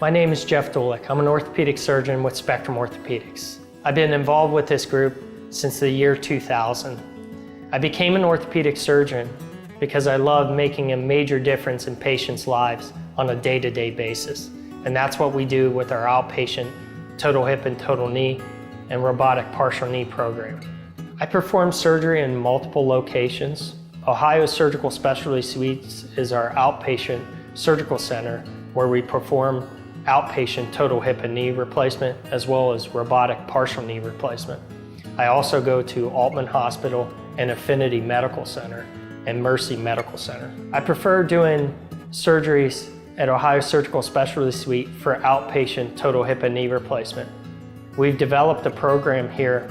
My name is Jeff Dulik. I'm an orthopedic surgeon with Spectrum Orthopaedics. I've been involved with this group since the year 2000. I became an orthopedic surgeon because I love making a major difference in patients' lives on a day-to-day basis. And that's what we do with our outpatient total hip and total knee and robotic partial knee program. I perform surgery in multiple locations. Ohio Surgical Specialty Suites is our outpatient surgical center where we perform outpatient total hip and knee replacement as well as robotic partial knee replacement. I also go to Altman Hospital and Affinity Medical Center and Mercy Medical Center. I prefer doing surgeries at Ohio Surgical Specialty Suite for outpatient total hip and knee replacement. We've developed a program here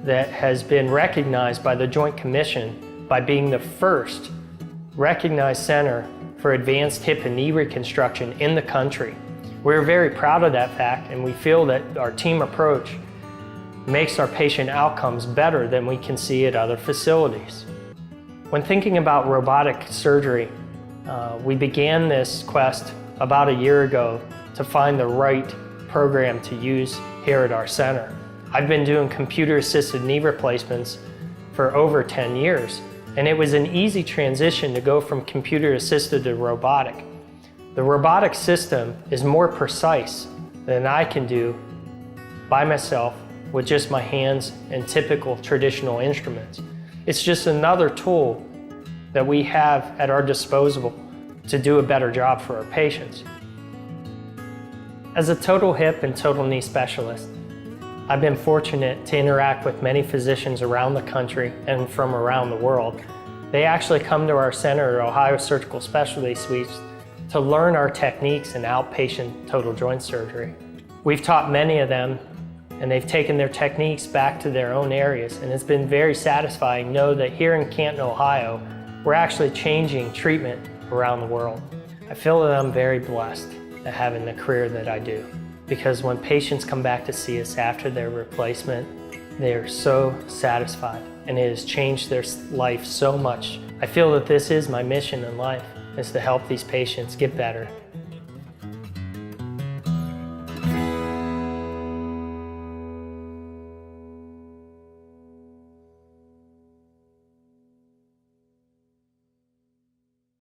that has been recognized by the Joint Commission by being the first recognized center for advanced hip and knee reconstruction in the country. We're very proud of that fact, and we feel that our team approach makes our patient outcomes better than we can see at other facilities. When thinking about robotic surgery, we began this quest about a year ago to find the right program to use here at our center. I've been doing computer-assisted knee replacements for over 10 years, and it was an easy transition to go from computer-assisted to robotic. The robotic system is more precise than I can do by myself with just my hands and typical traditional instruments. It's just another tool that we have at our disposal to do a better job for our patients. As a total hip and total knee specialist, I've been fortunate to interact with many physicians around the country and from around the world. They actually come to our center at Ohio Surgical Specialty Suites to learn our techniques in outpatient total joint surgery. We've taught many of them, and they've taken their techniques back to their own areas, and it's been very satisfying to know that here in Canton, Ohio, we're actually changing treatment around the world. I feel that I'm very blessed at having the career that I do, because when patients come back to see us after their replacement, they are so satisfied, and it has changed their life so much. I feel that this is my mission in life, is to help these patients get better